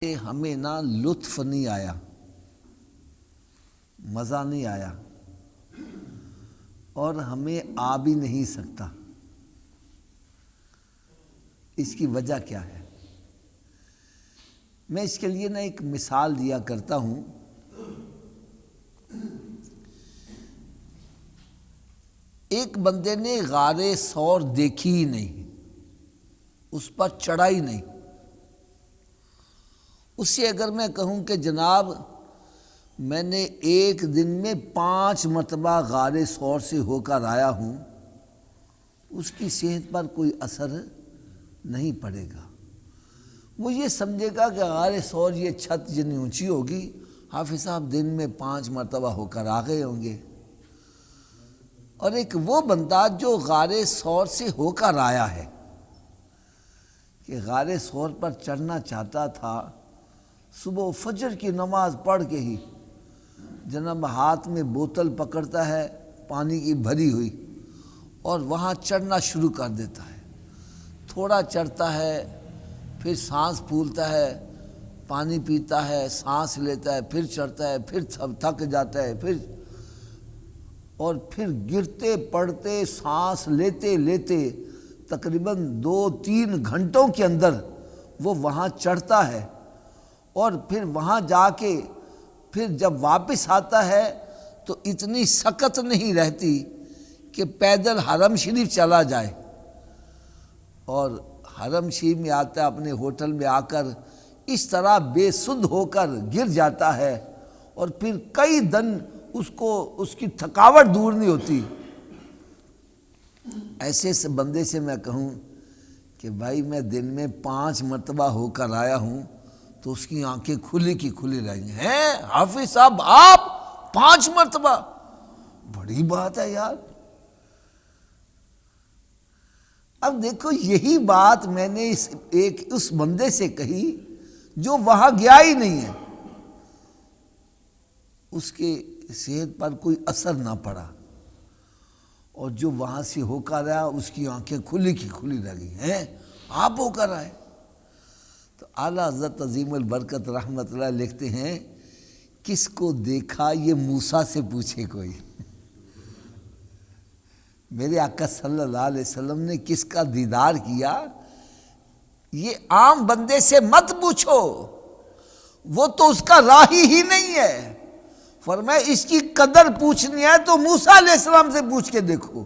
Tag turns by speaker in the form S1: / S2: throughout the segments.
S1: ہمیں نہ لطف نہیں آیا، مزہ نہیں آیا، اور ہمیں آ بھی نہیں سکتا۔ اس کی وجہ کیا ہے؟ میں اس کے لیے نا ایک مثال دیا کرتا ہوں۔ ایک بندے نے غار ثور دیکھی ہی نہیں، اس پر چڑھا ہی نہیں۔ اس سے اگر میں کہوں کہ جناب میں نے ایک دن میں 5 مرتبہ غار ثور سے ہو کر آیا ہوں، اس کی صحت پر کوئی اثر نہیں پڑے گا۔ وہ یہ سمجھے گا کہ غار ثور یہ چھت جتنی اونچی ہوگی، حافظ صاحب دن میں 5 مرتبہ ہو کر آ گئے ہوں گے۔ اور ایک وہ بندہ جو غار ثور سے ہو کر آیا ہے، کہ غار ثور پر چڑھنا چاہتا تھا، صبح فجر کی نماز پڑھ کے ہی جناب ہاتھ میں بوتل پکڑتا ہے پانی کی بھری ہوئی، اور وہاں چڑھنا شروع کر دیتا ہے۔ تھوڑا چڑھتا ہے، پھر سانس پھولتا ہے، پانی پیتا ہے، سانس لیتا ہے، پھر چڑھتا ہے، پھر تھک جاتا ہے، اور پھر گرتے پڑتے سانس لیتے لیتے تقریباً 2-3 گھنٹوں کے اندر وہ وہاں چڑھتا ہے، اور پھر وہاں جا کے پھر جب واپس آتا ہے تو اتنی سکت نہیں رہتی کہ پیدل حرم شریف چلا جائے، اور حرم شریف میں آتا ہے، اپنے ہوٹل میں آ کر اس طرح بے سدھ ہو کر گر جاتا ہے، اور پھر کئی دن اس کی تھکاوٹ دور نہیں ہوتی۔ ایسے بندے سے میں کہوں کہ بھائی میں دن میں 5 مرتبہ ہو کر آیا ہوں، تو اس کی آنکھیں کھلی کی کھلی رہیں گی۔ ہیں حافظ صاحب آپ 5 مرتبہ؟ بڑی بات ہے یار۔ اب دیکھو یہی بات میں نے اس بندے سے کہی جو وہاں گیا ہی نہیں ہے، اس کے صحت پر کوئی اثر نہ پڑا، اور جو وہاں سے ہو کر آیا اس کی آنکھیں کھلی کی کھلی رہ گئی۔ ہیں آپ ہو کر آئے؟ تو اعلیٰ حضرت عظیم البرکت رحمت اللہ لکھتے ہیں، کس کو دیکھا یہ موسیٰ سے پوچھے کوئی۔ میرے آقا صلی اللہ علیہ وسلم نے کس کا دیدار کیا، یہ عام بندے سے مت پوچھو، وہ تو اس کا راہی ہی نہیں ہے۔ فرمایا اس کی قدر پوچھنی ہے تو موسیٰ علیہ السلام سے پوچھ کے دیکھو،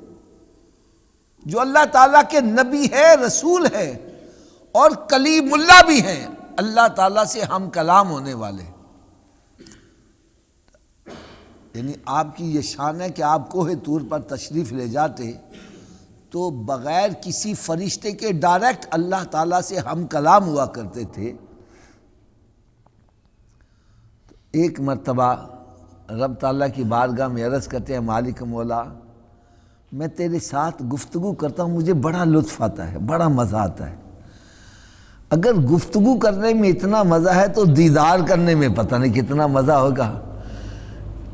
S1: جو اللہ تعالیٰ کے نبی ہے، رسول ہے، اور کلیم اللہ بھی ہیں، اللہ تعالیٰ سے ہم کلام ہونے والے۔ یعنی آپ کی یہ شان ہے کہ آپ کوہ طور پر تشریف لے جاتے تو بغیر کسی فرشتے کے ڈائریکٹ اللہ تعالیٰ سے ہم کلام ہوا کرتے تھے۔ ایک مرتبہ رب تعالیٰ کی بارگاہ میں عرض کرتے ہیں، مالک مولا میں تیرے ساتھ گفتگو کرتا ہوں، مجھے بڑا لطف آتا ہے، بڑا مزہ آتا ہے۔ اگر گفتگو کرنے میں اتنا مزہ ہے تو دیدار کرنے میں پتہ نہیں کتنا مزہ ہوگا۔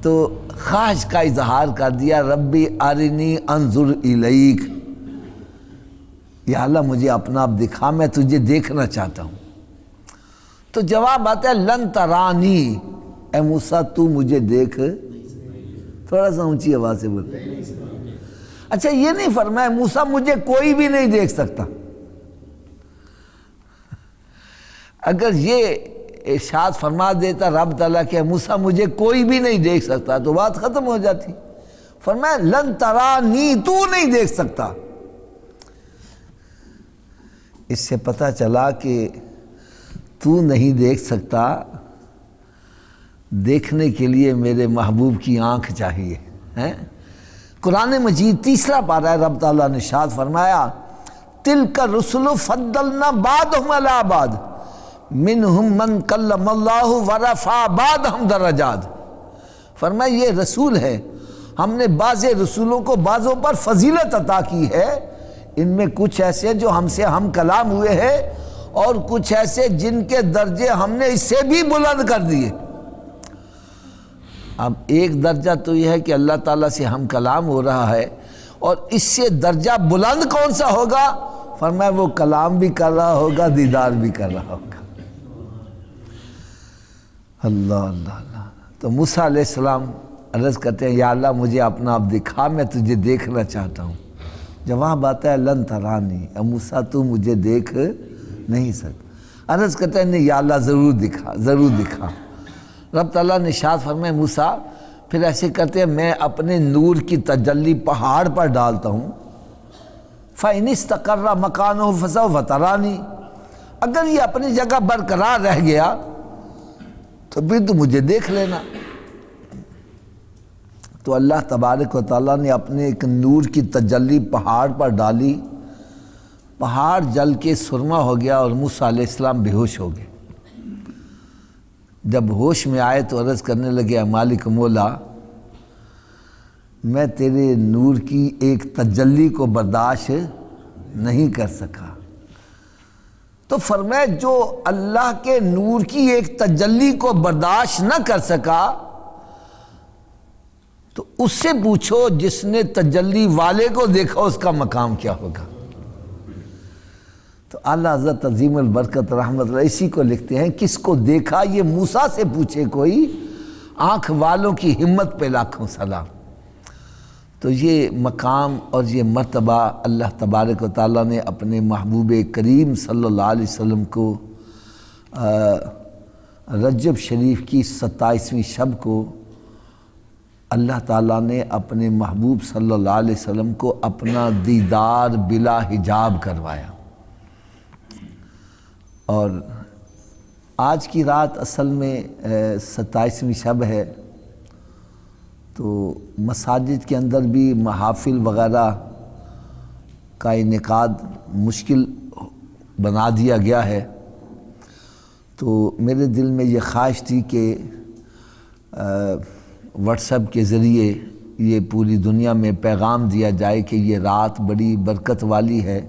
S1: تو خواہش کا اظہار کر دیا، ربی ارنی انظر الیک، یا اللہ مجھے اپنا آپ دکھا، میں تجھے دیکھنا چاہتا ہوں۔ تو جواب آتا ہے لن ترانی، اے موسیٰ تو مجھے دیکھ، تھوڑا سا اونچی آواز سے بول۔ اچھا یہ نہیں فرمایا موسیٰ مجھے کوئی بھی نہیں دیکھ سکتا۔ اگر یہ ارشاد فرما دیتا رب تعالیٰ کہ موسیٰ مجھے کوئی بھی نہیں دیکھ سکتا تو بات ختم ہو جاتی۔ فرمایا لن ترانی، تو نہیں دیکھ سکتا۔ اس سے پتہ چلا کہ تو نہیں دیکھ سکتا، دیکھنے کے لیے میرے محبوب کی آنکھ چاہیے۔ قرآن مجید 3 پارہ رب تعالیٰ نے ارشاد فرمایا، تِلْكَ الرُّسُلُ فَضَّلْنَا بَعْضَهُمْ عَلَىٰ بَعْضٍ مِّنْهُمْ مَنْ كَلَّمَ اللَّهُ وَرَفَعَ بَعْضَهُمْ دَرَجَاتٍ۔ فرمایا یہ رسول ہے، ہم نے بعض رسولوں کو بعضوں پر فضیلت عطا کی ہے، ان میں کچھ ایسے جو ہم سے ہم کلام ہوئے ہیں، اور کچھ ایسے جن کے درجے ہم نے اس سے بھی بلند کر دیے۔ اب ایک درجہ تو یہ ہے کہ اللہ تعالیٰ سے ہم کلام ہو رہا ہے، اور اس سے درجہ بلند کون سا ہوگا؟ فرمایا وہ کلام بھی کر رہا ہوگا، دیدار بھی کر رہا ہوگا۔ اللہ اللہ اللہ۔ تو موسیٰ علیہ السلام عرض کرتے ہیں یا اللہ مجھے اپنا آپ دکھا، میں تجھے دیکھنا چاہتا ہوں۔ جواب آتا ہے لن ترانی، اے موسیٰ تو مجھے دیکھ نہیں سکتا۔ عرض کرتے ہیں نہیں یا اللہ ضرور دکھا، ضرور دکھا۔ رب تعالیٰ نے ارشاد فرمایا موسیٰ پھر ایسے کرتے ہیں میں اپنے نور کی تجلی پہاڑ پر ڈالتا ہوں، فَإِنِ اسْتَقَرَّ مَكَانُهُ فَسَوْفَ تَرَانِي، اگر یہ اپنی جگہ برقرار رہ گیا تو پھر تو مجھے دیکھ لینا۔ تو اللہ تبارک و تعالیٰ نے اپنے ایک نور کی تجلی پہاڑ پر ڈالی، پہاڑ جل کے سرما ہو گیا اور موسیٰ علیہ السلام بے ہوش ہو گئے۔ جب ہوش میں آئے تو عرض کرنے لگے اے مالک مولا میں تیرے نور کی ایک تجلی کو برداشت نہیں کر سکا۔ تو فرمایا جو اللہ کے نور کی ایک تجلی کو برداشت نہ کر سکا تو اس سے پوچھو جس نے تجلی والے کو دیکھا اس کا مقام کیا ہوگا۔ تو اعلیٰ حضرت عظیم البرکت رحمت اللہ اسی کو لکھتے ہیں کس کو دیکھا یہ موسیٰ سے پوچھے کوئی، آنکھ والوں کی ہمت پہ لاکھوں سلام۔ تو یہ مقام اور یہ مرتبہ اللہ تبارک و تعالیٰ نے اپنے محبوب کریم صلی اللہ علیہ وسلم کو رجب شریف کی 27ویں شب کو اللہ تعالیٰ نے اپنے محبوب صلی اللہ علیہ وسلم کو اپنا دیدار بلا حجاب کروایا۔ اور آج کی رات اصل میں 27ویں شب ہے، تو مساجد کے اندر بھی محافل وغیرہ کا انعقاد مشکل بنا دیا گیا ہے۔ تو میرے دل میں یہ خواہش تھی کہ واٹس ایپ کے ذریعے یہ پوری دنیا میں پیغام دیا جائے کہ یہ رات بڑی برکت والی ہے،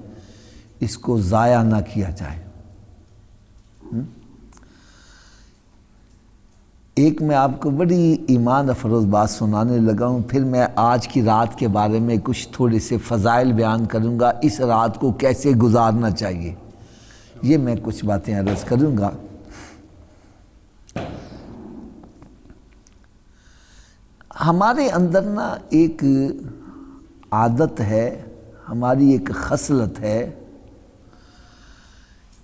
S1: اس کو ضائع نہ کیا جائے۔ ایک میں آپ کو بڑی ایمان افروز بات سنانے لگا ہوں، پھر میں آج کی رات کے بارے میں کچھ تھوڑے سے فضائل بیان کروں گا، اس رات کو کیسے گزارنا چاہیے یہ میں کچھ باتیں عرض کروں گا۔ ہمارے اندر نا ایک عادت ہے، ہماری ایک خصلت ہے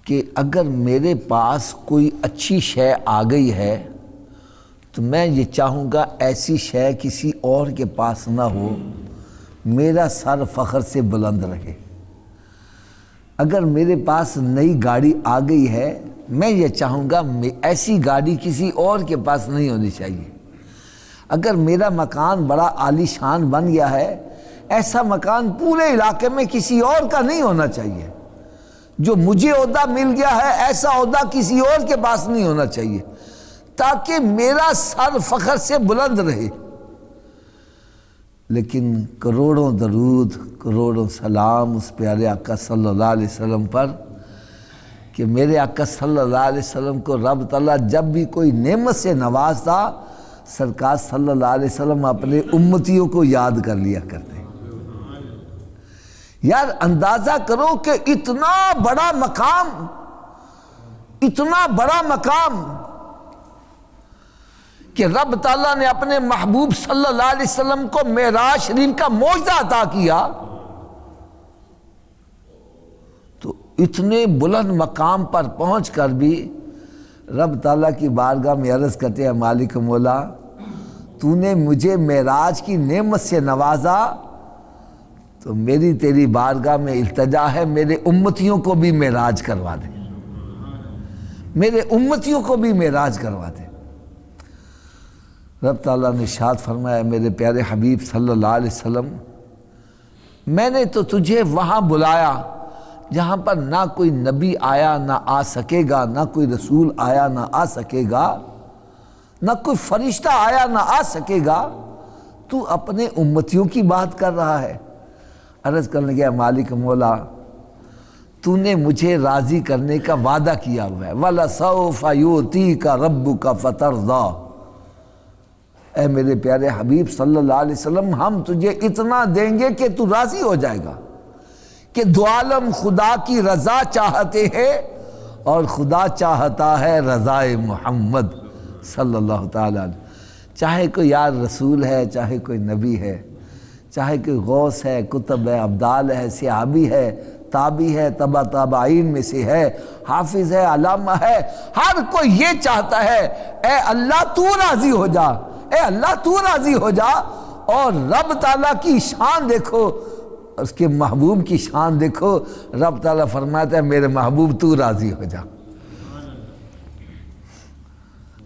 S1: کہ اگر میرے پاس کوئی اچھی شے آ گئی ہے تو میں یہ چاہوں گا ایسی شے کسی اور کے پاس نہ ہو، میرا سر فخر سے بلند رہے۔ اگر میرے پاس نئی گاڑی آ گئی ہے میں یہ چاہوں گا ایسی گاڑی کسی اور کے پاس نہیں ہونی چاہیے۔ اگر میرا مکان بڑا عالی شان بن گیا ہے ایسا مکان پورے علاقے میں کسی اور کا نہیں ہونا چاہیے۔ جو مجھے عہدہ مل گیا ہے ایسا عہدہ کسی اور کے پاس نہیں ہونا چاہیے تاکہ میرا سر فخر سے بلند رہے۔ لیکن کروڑوں درود کروڑوں سلام اس پیارے آقا صلی اللہ علیہ وسلم پر کہ میرے آقا صلی اللہ علیہ وسلم کو رب تعالیٰ جب بھی کوئی نعمت سے نوازتا سرکار صلی اللہ علیہ وسلم اپنے امتیوں کو یاد کر لیا کرتے۔ یار اندازہ کرو کہ اتنا بڑا مقام کہ رب تعالیٰ نے اپنے محبوب صلی اللہ علیہ وسلم کو معراج شریف کا معجزہ عطا کیا، تو اتنے بلند مقام پر پہنچ کر بھی رب تعالیٰ کی بارگاہ میں عرض کرتے ہیں مالک مولا تو نے مجھے معراج کی نعمت سے نوازا تو میری تیری بارگاہ میں التجا ہے میرے امتیوں کو بھی معراج کروا دے، میرے امتیوں کو بھی معراج کروا دے۔ رب تعالیٰ نے ارشاد فرمایا میرے پیارے حبیب صلی اللہ علیہ وسلم میں نے تو تجھے وہاں بلایا جہاں پر نہ کوئی نبی آیا نہ آ سکے گا، نہ کوئی رسول آیا نہ آ سکے گا، نہ کوئی فرشتہ آیا نہ آ سکے گا، تو اپنے امتیوں کی بات کر رہا ہے۔ عرض کرنے گیا مالک مولا تو نے مجھے راضی کرنے کا وعدہ کیا ہوا ہے، وَلَسَوْفَ يُؤْتِيكَ رَبُّكَ فَتَرْضَىٰ، اے میرے پیارے حبیب صلی اللہ علیہ وسلم ہم تجھے اتنا دیں گے کہ تو راضی ہو جائے گا کہ دو عالم خدا کی رضا چاہتے ہیں اور خدا چاہتا ہے رضائے محمد صلی اللہ تعالیٰ علیہ، چاہے کوئی یار رسول ہے، چاہے کوئی نبی ہے، چاہے کوئی غوث ہے، کتب ہے، ابدال ہے، صحابی ہے، تابعی ہے، تبع تابعین میں سے ہے، حافظ ہے، علامہ ہے، ہر کوئی یہ چاہتا ہے اے اللہ تو راضی ہو جا، اے اللہ تو راضی ہو جا۔ اور رب تعالیٰ کی شان دیکھو، اس کے محبوب کی شان دیکھو، رب تعالیٰ فرماتا ہے میرے محبوب تو راضی ہو جا۔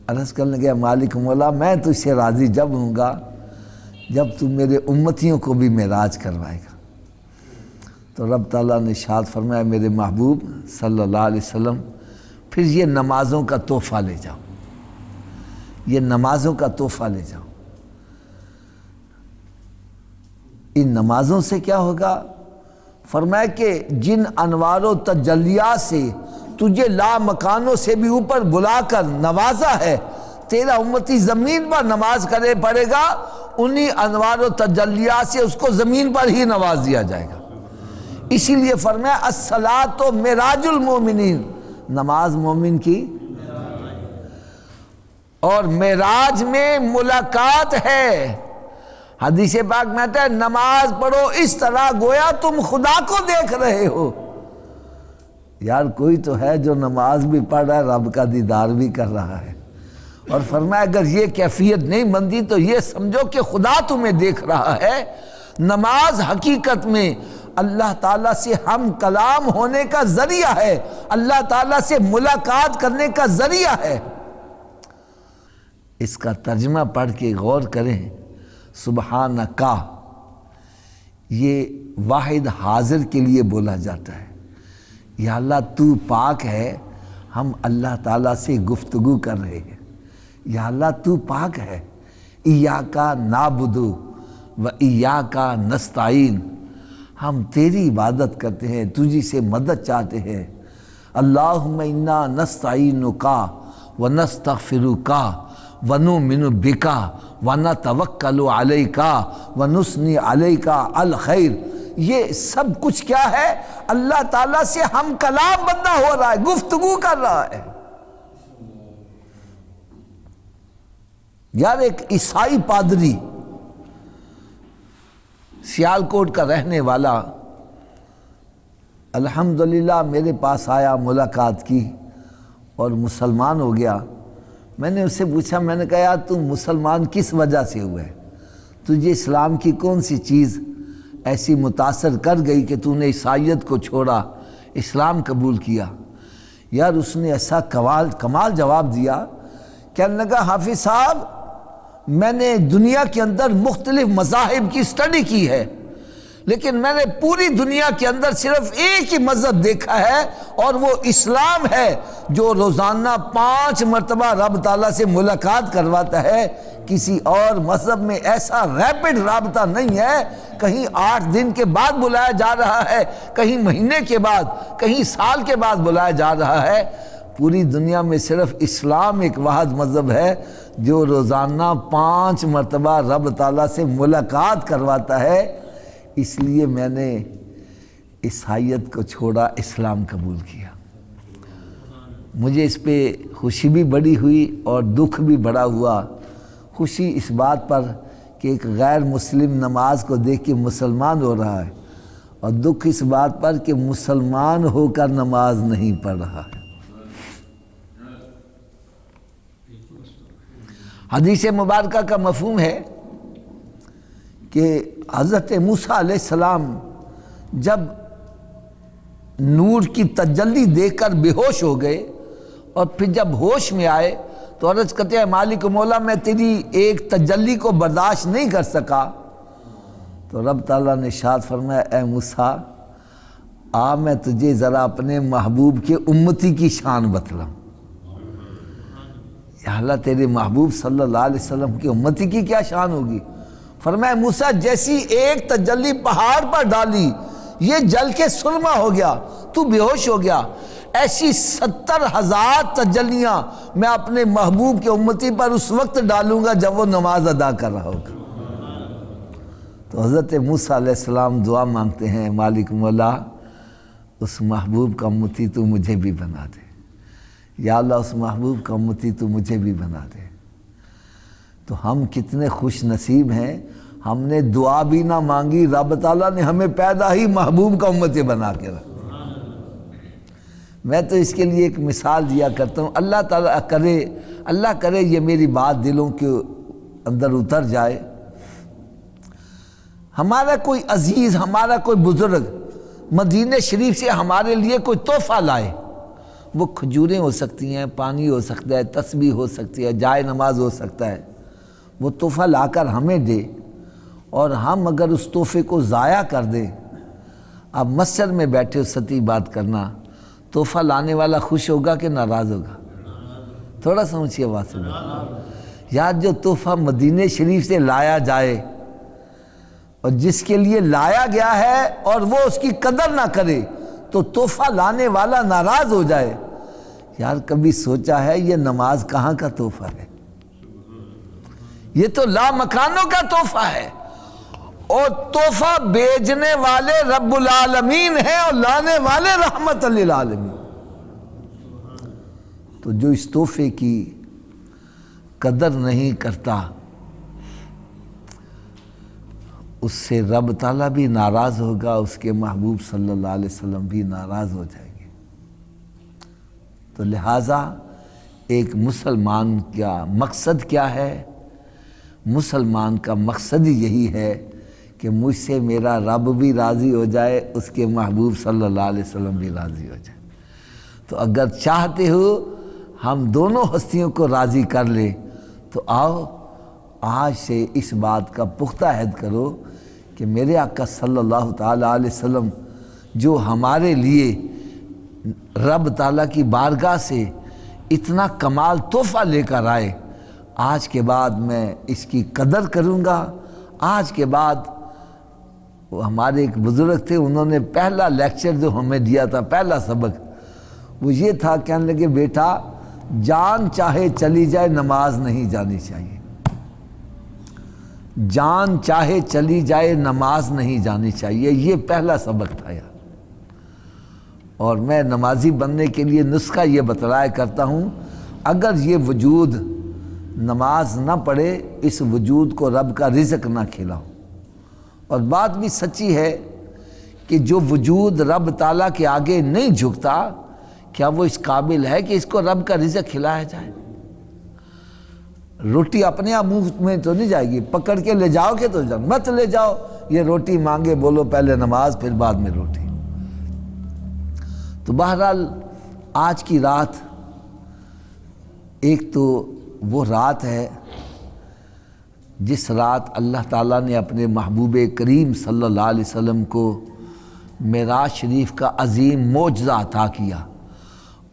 S1: عرض کرنے گیا مالک مولا میں تجھ سے راضی جب ہوں گا جب تو میرے امتیوں کو بھی معراج کروائے گا۔ تو رب تعالیٰ نے ارشاد فرمایا میرے محبوب صلی اللہ علیہ وسلم پھر یہ نمازوں کا تحفہ لے جاؤ، یہ نمازوں کا تحفہ لے جاؤ۔ ان نمازوں سے کیا ہوگا؟ فرمایا کہ جن انوار و تجلیات سے تجھے لا مکانوں سے بھی اوپر بلا کر نوازا ہے، تیرا امتی زمین پر نماز کرے پڑے گا، انہی انوار و تجلیات سے اس کو زمین پر ہی نواز دیا جائے گا۔ اسی لیے فرمایا الصلاۃ معراج المومنین، نماز مومن کی، اور معراج میں ملاقات ہے۔ حدیث پاک میں آتا ہے نماز پڑھو اس طرح گویا تم خدا کو دیکھ رہے ہو۔ یار کوئی تو ہے جو نماز بھی پڑھ رہا ہے، رب کا دیدار بھی کر رہا ہے، اور فرمایا اگر یہ کیفیت نہیں بنتی تو یہ سمجھو کہ خدا تمہیں دیکھ رہا ہے۔ نماز حقیقت میں اللہ تعالیٰ سے ہم کلام ہونے کا ذریعہ ہے، اللہ تعالیٰ سے ملاقات کرنے کا ذریعہ ہے۔ اس کا ترجمہ پڑھ کے غور کریں، سبحانکا یہ واحد حاضر کے لیے بولا جاتا ہے، یا اللہ تو پاک ہے، ہم اللہ تعالیٰ سے گفتگو کر رہے ہیں، یا اللہ تو پاک ہے، ایاکا نعبدو و ایاکا نستعین، ہم تیری عبادت کرتے ہیں، تجھی سے مدد چاہتے ہیں۔ اللہم انا نستعینکا و نستغفرکا و نؤمن بکا و نتوکل علیکا و نثنی علیکا الخیر۔ یہ سب کچھ کیا ہے؟ اللہ تعالیٰ سے ہم کلام بندہ ہو رہا ہے، گفتگو کر رہا ہے۔ یار ایک عیسائی پادری سیالکوٹ کا رہنے والا الحمدللہ میرے پاس آیا، ملاقات کی اور مسلمان ہو گیا۔ میں نے اس سے پوچھا، میں نے کہا یار تم مسلمان کس وجہ سے ہوئے؟ تجھے اسلام کی کون سی چیز ایسی متاثر کر گئی کہ تو نے عیسائیت کو چھوڑا، اسلام قبول کیا؟ یار اس نے ایسا کمال جواب دیا، کہنے لگا حافظ صاحب میں نے دنیا کے اندر مختلف مذاہب کی سٹڈی کی ہے، لیکن میں نے پوری دنیا کے اندر صرف ایک ہی مذہب دیکھا ہے اور وہ اسلام ہے، جو روزانہ 5 مرتبہ رب تعالیٰ سے ملاقات کرواتا ہے۔ کسی اور مذہب میں ایسا ریپڈ رابطہ نہیں ہے، کہیں 8 دن کے بعد بلایا جا رہا ہے، کہیں مہینے کے بعد، کہیں سال کے بعد بلایا جا رہا ہے۔ پوری دنیا میں صرف اسلام ایک واحد مذہب ہے جو روزانہ 5 مرتبہ رب تعالیٰ سے ملاقات کرواتا ہے۔ اس لیے میں نے عیسائیت کو چھوڑا، اسلام قبول کیا۔ مجھے اس پہ خوشی بھی بڑی ہوئی اور دکھ بھی بڑا ہوا۔ خوشی اس بات پر کہ ایک غیر مسلم نماز کو دیکھ کے مسلمان ہو رہا ہے، اور دکھ اس بات پر کہ مسلمان ہو کر نماز نہیں پڑھ رہا ہے۔ حدیث مبارکہ کا مفہوم ہے کہ حضرت موسیٰ علیہ السلام جب نور کی تجلی دیکھ کر بے ہوش ہو گئے، اور پھر جب ہوش میں آئے تو عرض کرتے ہیں مالک مولا میں تیری ایک تجلی کو برداشت نہیں کر سکا۔ تو رب تعالیٰ نے ارشاد فرمایا اے موسیٰ آ میں تجھے ذرا اپنے محبوب کے امتی کی شان بتلاؤں۔ یا اللہ تیرے محبوب صلی اللہ علیہ وسلم کی امتی کی کیا شان ہوگی؟ فرمایا موسیٰ جیسی ایک تجلی پہاڑ پر ڈالی یہ جل کے سرما ہو گیا، تو بے ہوش ہو گیا، ایسی 70,000 تجلیاں میں اپنے محبوب کے امتی پر اس وقت ڈالوں گا جب وہ نماز ادا کر رہا ہوگا۔ تو حضرت موسیٰ علیہ السلام دعا مانگتے ہیں مالک مولا اس محبوب کا امتی تو مجھے بھی بنا دے، یا اللہ اس محبوب کا امتی تو مجھے بھی بنا دے۔ تو ہم کتنے خوش نصیب ہیں، ہم نے دعا بھی نہ مانگی، رب تعالیٰ نے ہمیں پیدا ہی محبوب کا امتی بنا کے رکھا۔ میں تو اس کے لیے ایک مثال دیا کرتا ہوں، اللہ کرے یہ میری بات دلوں کے اندر اتر جائے۔ ہمارا کوئی عزیز، ہمارا کوئی بزرگ مدینہ شریف سے ہمارے لیے کوئی تحفہ لائے، وہ کھجوریں ہو سکتی ہیں، پانی ہو سکتا ہے، تسبیح ہو سکتی ہے، جائے نماز ہو سکتا ہے، وہ تحفہ لا کر ہمیں دے، اور ہم اگر اس تحفے کو ضائع کر دیں۔ اب مسجد میں بیٹھے ہو سچی بات کرنا، تحفہ لانے والا خوش ہوگا کہ ناراض ہوگا؟ تھوڑا سمجھیے بات میں یار، جو تحفہ مدینہ شریف سے لایا جائے اور جس کے لیے لایا گیا ہے اور وہ اس کی قدر نہ کرے تو تحفہ لانے والا ناراض ہو جائے، یار کبھی سوچا ہے یہ نماز کہاں کا تحفہ ہے؟ یہ تو لامکانوں کا تحفہ ہے، اور تحفہ بیچنے والے رب العالمین ہیں اور لانے والے رحمت للعالمین۔ تو جو اس تحفے کی قدر نہیں کرتا، اس سے رب تعالیٰ بھی ناراض ہوگا، اس کے محبوب صلی اللہ علیہ وسلم بھی ناراض ہو جائیں گے۔ تو لہٰذا ایک مسلمان کا مقصد کیا ہے؟ مسلمان کا مقصد ہی یہی ہے کہ مجھ سے میرا رب بھی راضی ہو جائے، اس کے محبوب صلی اللہ علیہ وسلم بھی راضی ہو جائے۔ تو اگر چاہتے ہو ہم دونوں ہستیوں کو راضی کر لیں تو آؤ آج سے اس بات کا پختہ عہد کرو کہ میرے آقا صلی اللہ تعالیٰ علیہ وسلم جو ہمارے لیے رب تعالیٰ کی بارگاہ سے اتنا کمال تحفہ لے کر آئے، آج کے بعد میں اس کی قدر کروں گا۔ آج کے بعد وہ ہمارے ایک بزرگ تھے، انہوں نے پہلا لیکچر جو ہمیں دیا تھا، پہلا سبق وہ یہ تھا، کہنے لگے بیٹا جان چاہے چلی جائے نماز نہیں جانی چاہیے، جان چاہے چلی جائے نماز نہیں جانی چاہیے، یہ پہلا سبق تھا یار۔ اور میں نمازی بننے کے لیے نسخہ یہ بتلایا کرتا ہوں، اگر یہ وجود نماز نہ پڑھے اس وجود کو رب کا رزق نہ کھلاؤ۔ اور بات بھی سچی ہے کہ جو وجود رب تعالیٰ کے آگے نہیں جھکتا، کیا وہ اس قابل ہے کہ اس کو رب کا رزق کھلایا جائے؟ روٹی اپنے آپ منہ میں تو نہیں جائے گی، پکڑ کے لے جاؤ گے تو مت لے جاؤ، یہ روٹی مانگے بولو پہلے نماز پھر بعد میں روٹی۔ تو بہرحال آج کی رات ایک تو وہ رات ہے جس رات اللہ تعالیٰ نے اپنے محبوب کریم صلی اللہ علیہ وسلم کو معراج شریف کا عظیم معجزہ عطا کیا،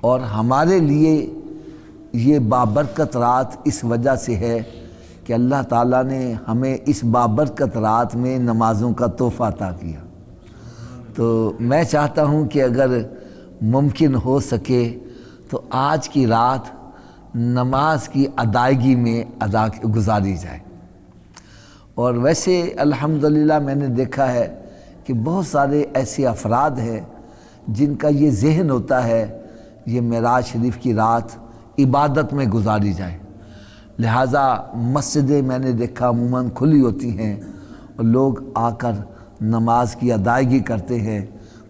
S1: اور ہمارے لیے یہ بابرکت رات اس وجہ سے ہے کہ اللہ تعالیٰ نے ہمیں اس بابرکت رات میں نمازوں کا تحفہ عطا کیا۔ تو میں چاہتا ہوں کہ اگر ممکن ہو سکے تو آج کی رات نماز کی ادائیگی میں گزاری جائے۔ اور ویسے الحمدللہ میں نے دیکھا ہے کہ بہت سارے ایسے افراد ہیں جن کا یہ ذہن ہوتا ہے یہ معراج شریف کی رات عبادت میں گزاری جائے، لہٰذا مسجدیں میں نے دیکھا عموماً کھلی ہوتی ہیں اور لوگ آ کر نماز کی ادائیگی کرتے ہیں،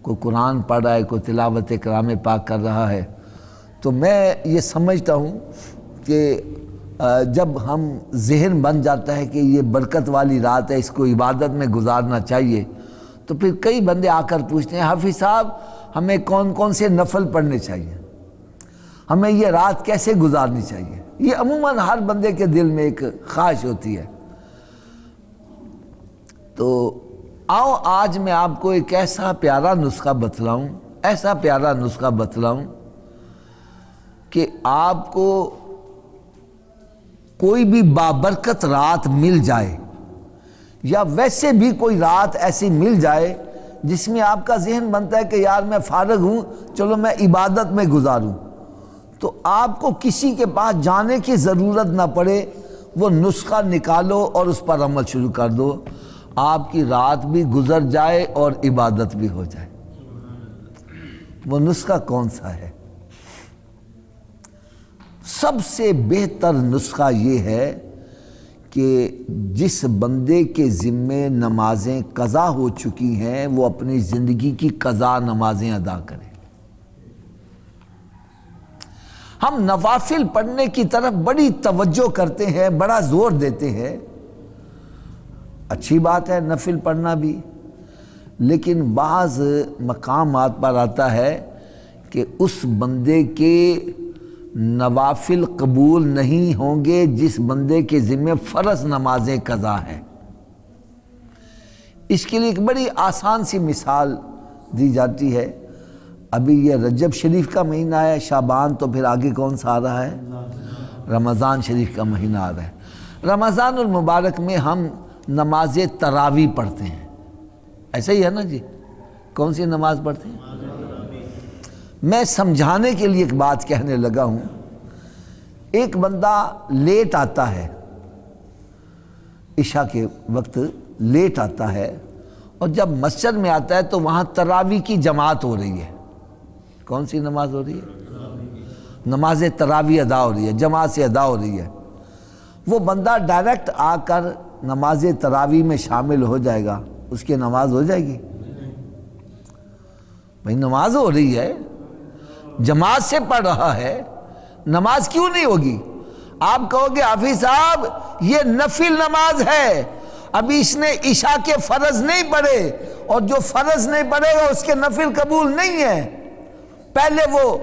S1: کوئی قرآن پڑھ رہا ہے، کوئی تلاوت کلام پاک کر رہا ہے۔ تو میں یہ سمجھتا ہوں کہ جب ہم ذہن بن جاتا ہے کہ یہ برکت والی رات ہے، اس کو عبادت میں گزارنا چاہیے، تو پھر کئی بندے آ کر پوچھتے ہیں حافظ صاحب ہمیں کون کون سے نفل پڑھنے چاہیے، ہمیں یہ رات کیسے گزارنی چاہیے؟ یہ عموماً ہر بندے کے دل میں ایک خواہش ہوتی ہے۔ تو آؤ آج میں آپ کو ایک ایسا پیارا نسخہ بتلاؤں کہ آپ کو کوئی بھی بابرکت رات مل جائے، یا ویسے بھی کوئی رات ایسی مل جائے جس میں آپ کا ذہن بنتا ہے کہ یار میں فارغ ہوں، چلو میں عبادت میں گزاروں، تو آپ کو کسی کے پاس جانے کی ضرورت نہ پڑے، وہ نسخہ نکالو اور اس پر عمل شروع کر دو، آپ کی رات بھی گزر جائے اور عبادت بھی ہو جائے۔ وہ نسخہ کون سا ہے؟ سب سے بہتر نسخہ یہ ہے کہ جس بندے کے ذمے نمازیں قضا ہو چکی ہیں وہ اپنی زندگی کی قضا نمازیں ادا کرے۔ ہم نوافل پڑھنے کی طرف بڑی توجہ کرتے ہیں، بڑا زور دیتے ہیں، اچھی بات ہے نفل پڑھنا بھی، لیکن بعض مقامات پر آتا ہے کہ اس بندے کے نوافل قبول نہیں ہوں گے جس بندے کے ذمہ فرض نمازیں قضا ہیں۔ اس کے لیے ایک بڑی آسان سی مثال دی جاتی ہے۔ ابھی یہ رجب شریف کا مہینہ ہے، شعبان، تو پھر آگے کون سا آ رہا ہے؟ رمضان شریف کا مہینہ آ رہا ہے۔ رمضان المبارک میں ہم نماز تراویح پڑھتے ہیں، ایسا ہی ہے نا جی؟ کون سی نماز پڑھتے ہیں؟ میں سمجھانے کے لیے ایک بات کہنے لگا ہوں۔ ایک بندہ لیٹ آتا ہے، عشاء کے وقت لیٹ آتا ہے، اور جب مسجد میں آتا ہے تو وہاں تراویح کی جماعت ہو رہی ہے۔ کون سی نماز ہو رہی ہے؟ نماز تراویح ادا ہو رہی ہے، جماعت سے ادا ہو رہی ہے۔ وہ بندہ ڈائریکٹ آ کر نماز تراویح میں شامل ہو جائے گا، اس کی نماز ہو جائے گی؟ بھئی نماز ہو رہی ہے، جماعت سے پڑھ رہا ہے، نماز کیوں نہیں ہوگی؟ آپ کہو گے حافظ صاحب یہ نفل نماز ہے، ابھی اس نے عشاء کے فرض نہیں پڑھے، اور جو فرض نہیں پڑھے گا اس کے نفل قبول نہیں ہے۔ پہلے وہ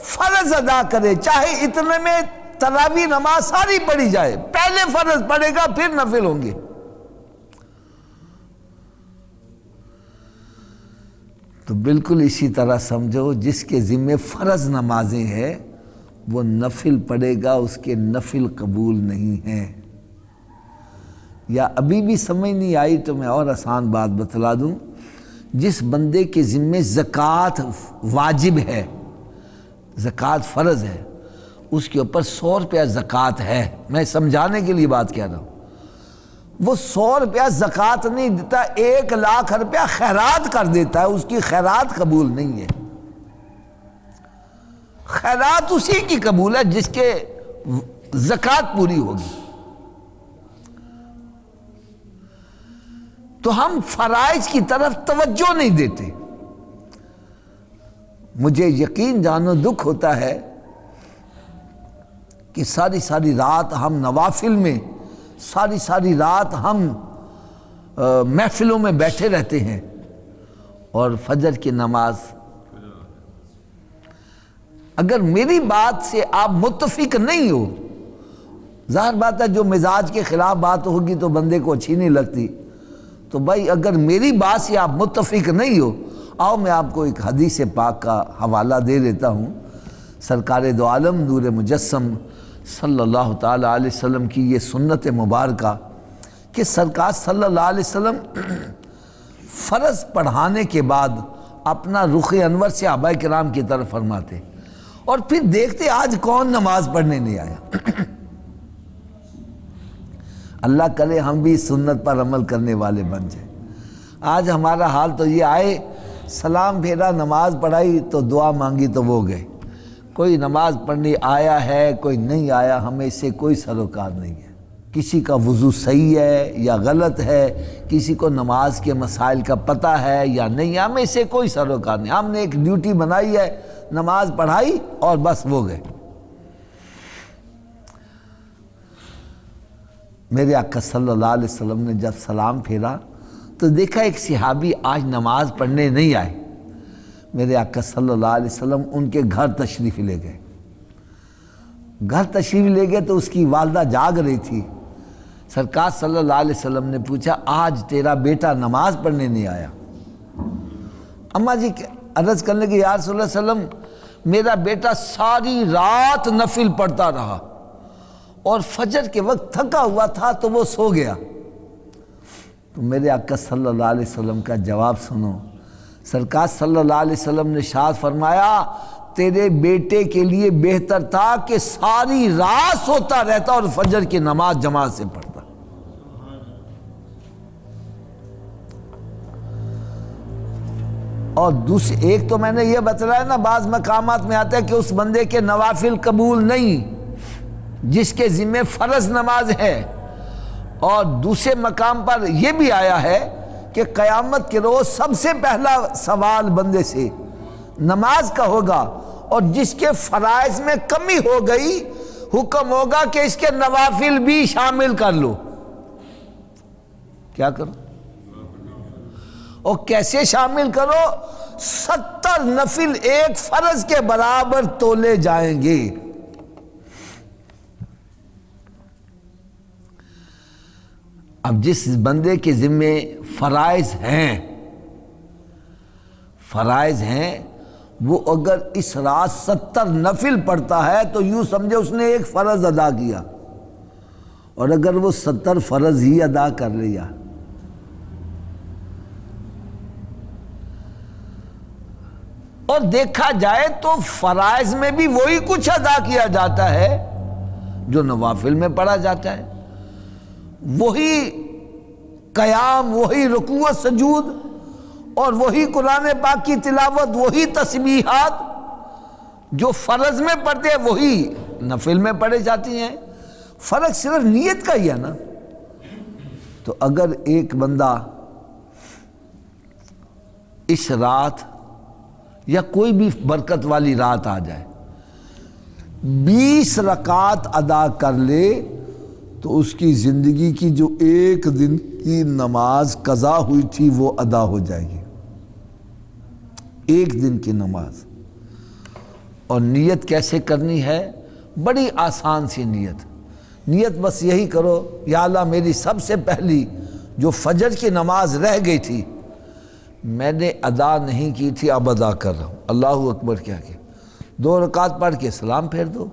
S1: فرض ادا کرے، چاہے اتنے میں تراویح نماز ساری پڑھی جائے، پہلے فرض پڑھے گا پھر نفل ہوں گے۔ تو بالکل اسی طرح سمجھو، جس کے ذمہ فرض نمازیں ہیں وہ نفل پڑھے گا، اس کے نفل قبول نہیں ہیں۔ یا ابھی بھی سمجھ نہیں آئی تو میں اور آسان بات بتلا دوں۔ جس بندے کے ذمہ زکوٰۃ واجب ہے، زکوٰۃ فرض ہے، اس کے اوپر 100 روپیہ زکوٰۃ ہے، میں سمجھانے کے لیے بات کہہ رہا ہوں، وہ 100 روپیہ زکوٰۃ نہیں دیتا، 1 لاکھ روپیہ خیرات کر دیتا ہے، اس کی خیرات قبول نہیں ہے۔ خیرات اسی کی قبول ہے جس کے زکوٰۃ پوری ہوگی۔ تو ہم فرائض کی طرف توجہ نہیں دیتے۔ مجھے یقین جانو دکھ ہوتا ہے کہ ساری رات ہم نوافل میں، ساری رات ہم محفلوں میں بیٹھے رہتے ہیں، اور فجر کی نماز، اگر میری بات سے آپ متفق نہیں ہو، ظاہر بات ہے جو مزاج کے خلاف بات ہوگی تو بندے کو اچھی نہیں لگتی، تو بھائی اگر میری بات سے آپ متفق نہیں ہو، آؤ میں آپ کو ایک حدیث پاک کا حوالہ دے دیتا ہوں۔ سرکار دو عالم نور مجسم صلی اللہ تعالیٰ علیہ وسلم کی یہ سنت مبارکہ کہ سرکار صلی اللہ علیہ وسلم فرض پڑھانے کے بعد اپنا رخ انور صحابہ کرام کی طرف فرماتے، اور پھر دیکھتے آج کون نماز پڑھنے نہیں آیا۔ اللہ کرے ہم بھی سنت پر عمل کرنے والے بن جائیں۔ آج ہمارا حال تو یہ آئے، سلام پھیرا، نماز پڑھائی تو دعا مانگی تو وہ گئے، کوئی نماز پڑھنے آیا ہے کوئی نہیں آیا، ہمیں اس سے کوئی سروکار نہیں ہے۔ کسی کا وضو صحیح ہے یا غلط ہے، کسی کو نماز کے مسائل کا پتہ ہے یا نہیں، ہمیں اس سے کوئی سروکار نہیں۔ ہم نے ایک ڈیوٹی بنائی ہے، نماز پڑھائی اور بس وہ گئے۔ میرے آقا صلی اللہ علیہ وسلم نے جب سلام پھیرا تو دیکھا ایک صحابی آج نماز پڑھنے نہیں آئے۔ میرے آقا صلی اللہ علیہ وسلم ان کے گھر تشریف لے گئے۔ گھر تشریف لے گئے تو اس کی والدہ جاگ رہی تھی۔ سرکار صلی اللہ علیہ وسلم نے پوچھا آج تیرا بیٹا نماز پڑھنے نہیں آیا؟ اماں جی عرض کرنے لگے یا رسول اللہ صلی اللہ علیہ وسلم میرا بیٹا ساری رات نفل پڑھتا رہا اور فجر کے وقت تھکا ہوا تھا تو وہ سو گیا۔ تو میرے آقا صلی اللہ علیہ وسلم کا جواب سنو۔ سرکار صلی اللہ علیہ وسلم نے ارشاد فرمایا تیرے بیٹے کے لیے بہتر تھا کہ ساری رات سوتا رہتا اور فجر کی نماز جماعت سے پڑھتا۔ اور دوسری ایک تو میں نے یہ بتلایا نا، بعض مقامات میں آتا ہے کہ اس بندے کے نوافل قبول نہیں جس کے ذمہ فرض نماز ہے، اور دوسرے مقام پر یہ بھی آیا ہے کہ قیامت کے روز سب سے پہلا سوال بندے سے نماز کا ہوگا، اور جس کے فرائض میں کمی ہو گئی حکم ہوگا کہ اس کے نوافل بھی شامل کر لو۔ کیا کرو؟ اور کیسے شامل کرو؟ 70 نفل ایک فرض کے برابر تولے جائیں گے۔ اب جس بندے کے ذمے فرائض ہیں وہ اگر اس رات 70 نفل پڑھتا ہے تو یوں سمجھے اس نے ایک فرض ادا کیا، اور اگر وہ 70 فرض ہی ادا کر لیا اور دیکھا جائے تو فرائض میں بھی وہی کچھ ادا کیا جاتا ہے جو نوافل میں پڑھا جاتا ہے، وہی قیام، وہی رکوع و سجود، اور وہی قرآن پاک کی تلاوت، وہی تسبیحات جو فرض میں پڑھتے ہیں وہی نفل میں پڑھے جاتی ہیں۔ فرق صرف نیت کا ہی ہے نا۔ تو اگر ایک بندہ اس رات یا کوئی بھی برکت والی رات آ جائے 20 رکعت ادا کر لے تو اس کی زندگی کی جو ایک دن کی نماز قضا ہوئی تھی وہ ادا ہو جائے گی، ایک دن کی نماز۔ اور نیت کیسے کرنی ہے؟ بڑی آسان سی نیت بس یہی کرو، یا اللہ میری سب سے پہلی جو فجر کی نماز رہ گئی تھی میں نے ادا نہیں کی تھی، اب ادا کر رہا ہوں، اللہ اکبر کیا کہ 2 رکعت پڑھ کے سلام پھیر دو،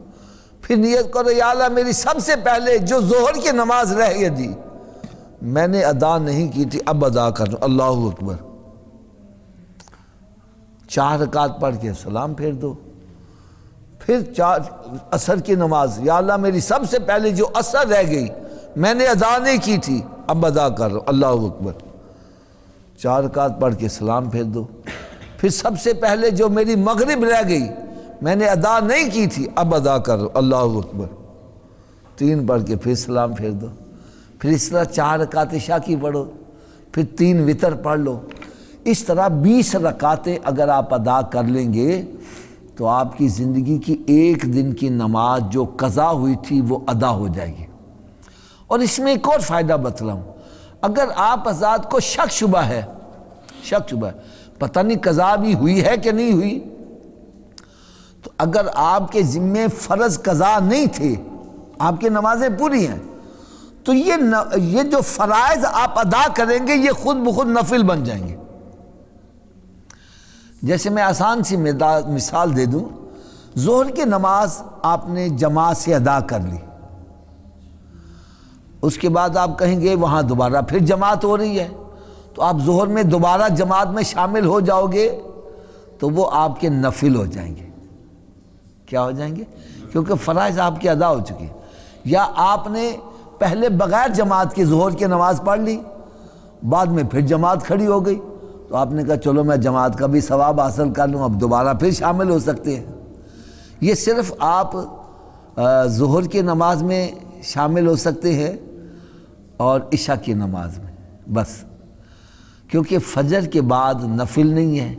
S1: پھر نیت کرو یا اللہ میری سب سے پہلے جو ظہر کی نماز رہ گئی تھی میں نے ادا نہیں کی تھی، اب ادا کر رہا ہوں، اللہ اکبر۔ 4 رکعت پڑھ کے سلام پھیر دو، پھر عصر کی نماز، یا اللہ میری سب سے پہلے جو عصر رہ گئی میں نے ادا نہیں کی تھی، اب ادا کر رہا ہوں، اللہ اکبر۔ 4 رکعت پڑھ کے سلام پھیر دو، پھر سب سے پہلے جو میری مغرب رہ گئی میں نے ادا نہیں کی تھی، اب ادا کر رہا ہوں، اللہ اکبر۔ 3 پڑھ کے پھر سلام پھیر دو، پھر اس طرح 4 رکعت عشاء کی پڑھو، پھر 3 وتر پڑھ لو۔ اس طرح 20 رکعتیں اگر آپ ادا کر لیں گے تو آپ کی زندگی کی ایک دن کی نماز جو قضا ہوئی تھی وہ ادا ہو جائے گی۔ اور اس میں ایک اور فائدہ بتلاؤں، اگر آپ حضرات کو شک شبہ ہے پتہ نہیں قضا بھی ہوئی ہے کہ نہیں ہوئی، تو اگر آپ کے ذمے فرض قضا نہیں تھے، آپ کی نمازیں پوری ہیں، تو یہ جو فرائض آپ ادا کریں گے یہ خود بخود نفل بن جائیں گے۔ جیسے میں آسان سی مثال دے دوں، ظہر کی نماز آپ نے جماعت سے ادا کر لی، اس کے بعد آپ کہیں گے وہاں دوبارہ پھر جماعت ہو رہی ہے، تو آپ ظہر میں دوبارہ جماعت میں شامل ہو جاؤ گے تو وہ آپ کے نفل ہو جائیں گے۔ کیا ہو جائیں گے؟ کیونکہ فرائض آپ کی ادا ہو چکی۔ یا آپ نے پہلے بغیر جماعت کے ظہر کی نماز پڑھ لی، بعد میں پھر جماعت کھڑی ہو گئی تو آپ نے کہا چلو میں جماعت کا بھی ثواب حاصل کر لوں، اب دوبارہ پھر شامل ہو سکتے ہیں۔ یہ صرف آپ ظہر کی نماز میں شامل ہو سکتے ہیں اور عشاء کی نماز میں بس، کیونکہ فجر کے بعد نفل نہیں ہے،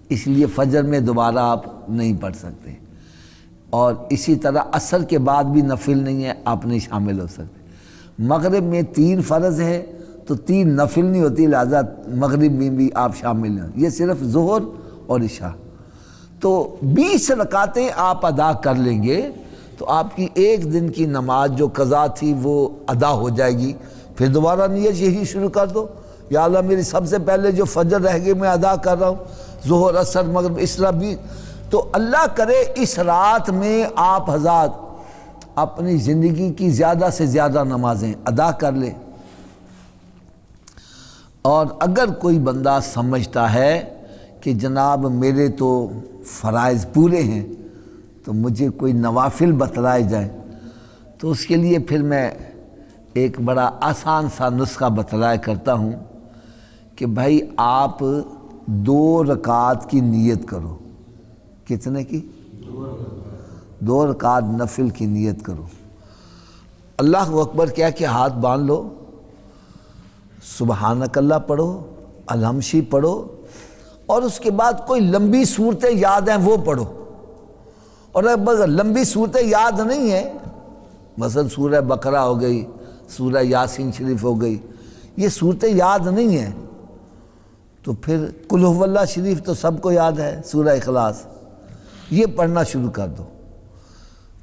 S1: اس لیے فجر میں دوبارہ آپ نہیں پڑھ سکتے، اور اسی طرح عصر کے بعد بھی نفل نہیں ہے، آپ نہیں شامل ہو سکتے۔ مغرب میں 3 فرض ہے تو 3 نفل نہیں ہوتی، لہذا مغرب میں بھی آپ شامل نہیں، یہ صرف ظہر اور عشاء۔ تو 20 رکعتیں آپ ادا کر لیں گے تو آپ کی ایک دن کی نماز جو قضا تھی وہ ادا ہو جائے گی۔ پھر دوبارہ نیت یہی شروع کر دو، یا اللہ میری سب سے پہلے جو فجر رہ گئی میں ادا کر رہا ہوں، ظہر عصر مغرب، اس طرح بھی۔ تو اللہ کرے اس رات میں آپ حضرات اپنی زندگی کی زیادہ سے زیادہ نمازیں ادا کر لیں۔ اور اگر کوئی بندہ سمجھتا ہے کہ جناب میرے تو فرائض پورے ہیں تو مجھے کوئی نوافل بتلائے جائیں، تو اس کے لیے پھر میں ایک بڑا آسان سا نسخہ بتلایا کرتا ہوں کہ بھائی آپ 2 رکعت کی نیت کرو۔ کتنے کی؟ 2 رکعت نفل کی نیت کرو، اللہ اکبر کہہ کے ہاتھ باندھ لو، سبحانک اللہ پڑھو، الحمشی پڑھو، اور اس کے بعد کوئی لمبی صورتیں یاد ہیں وہ پڑھو۔ اور اگر لمبی صورتیں یاد نہیں ہیں، مثلا سورہ بقرہ ہو گئی، سورہ یاسین شریف ہو گئی، یہ صورتیں یاد نہیں ہیں تو پھر قل هو اللہ شریف تو سب کو یاد ہے، سورہ اخلاص، یہ پڑھنا شروع کر دو۔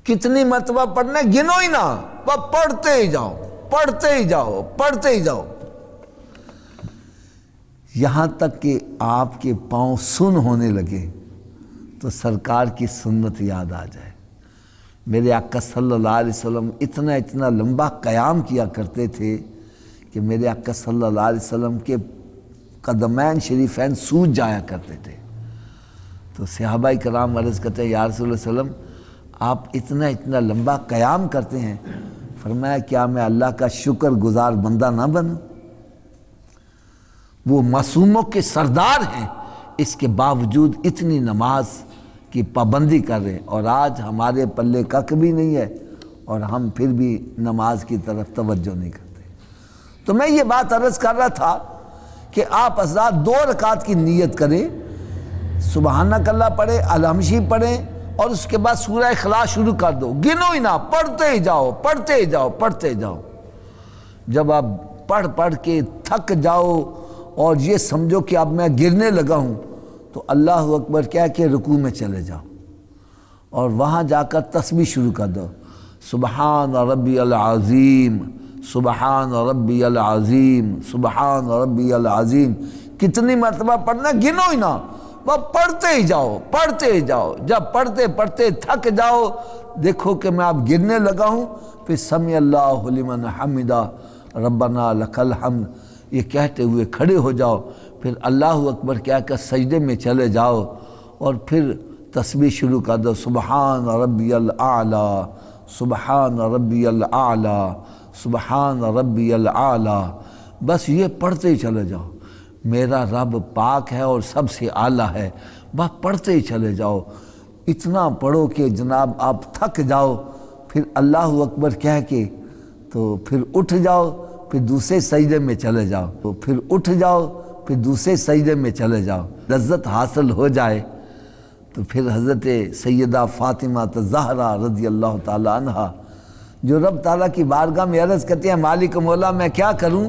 S1: کتنی مرتبہ پڑھنا ہے گنو ہی نہ، بس پڑھتے ہی جاؤ، پڑھتے ہی جاؤ، پڑھتے ہی جاؤ، یہاں تک کہ آپ کے پاؤں سن ہونے لگے تو سرکار کی سنت یاد آ جائے۔ میرے آقا صلی اللہ علیہ وسلم اتنا لمبا قیام کیا کرتے تھے کہ میرے آقا صلی اللہ علیہ وسلم کے قدمین شریفین سوج جایا کرتے تھے۔ تو صحابہ کرام عرض کرتے ہیں یا رسول اللہ صلی اللہ علیہ وسلم آپ اتنا لمبا قیام کرتے ہیں، فرمایا کیا میں اللہ کا شکر گزار بندہ نہ بنوں؟ وہ معصوموں کے سردار ہیں، اس کے باوجود اتنی نماز کی پابندی کر رہے ہیں، اور آج ہمارے پلے کک بھی نہیں ہے اور ہم پھر بھی نماز کی طرف توجہ نہیں کرتے۔ تو میں یہ بات عرض کر رہا تھا کہ آپ حضرات 2 رکعت کی نیت کریں، سبحانک اللہ پڑھیں، الحمشی پڑھیں، اور اس کے بعد سورہ اخلاص شروع کر دو، گنو ہی نہ، پڑھتے ہی جاؤ، پڑھتے ہی جاؤ، پڑھتے ہی جاؤ۔ جب آپ پڑھ کے تھک جاؤ اور یہ سمجھو کہ اب میں گرنے لگا ہوں تو اللہ اکبر کہہ کے رکوع میں چلے جاؤ، اور وہاں جا کر تسبیح شروع کر دو، سبحان ربی العظیم، سبحان ربی العظیم، سبحان ربی العظیم۔ کتنی مرتبہ پڑھنا گنو ہی نہ، وہ پڑھتے ہی جاؤ، پڑھتے ہی جاؤ۔ جب پڑھتے تھک جاؤ، دیکھو کہ میں اب گرنے لگا ہوں، پھر سمع اللہ لمن حمدہ ربنا لک الحمد یہ کہتے ہوئے کھڑے ہو جاؤ، پھر اللہ اکبر کہہ کر سجدے میں چلے جاؤ، اور پھر تسبیح شروع کر دو، سبحان ربی الاعلی، سبحان ربی الاعلی، سبحان ربی الاعلی۔ بس یہ پڑھتے ہی چلے جاؤ، میرا رب پاک ہے اور سب سے اعلیٰ ہے، بس پڑھتے ہی چلے جاؤ۔ اتنا پڑھو کہ جناب آپ تھک جاؤ، پھر اللہ اکبر کہہ کے تو پھر اٹھ جاؤ، پھر دوسرے سجدے میں چلے جاؤ، تو پھر اٹھ جاؤ، پھر دوسرے سجدے میں چلے جاؤ۔ لذت حاصل ہو جائے تو پھر حضرت سیدہ فاطمہ الزہرا رضی اللہ تعالیٰ عنہ جو رب تعالیٰ کی بارگاہ میں عرض کرتے ہیں مالک مولا میں کیا کروں،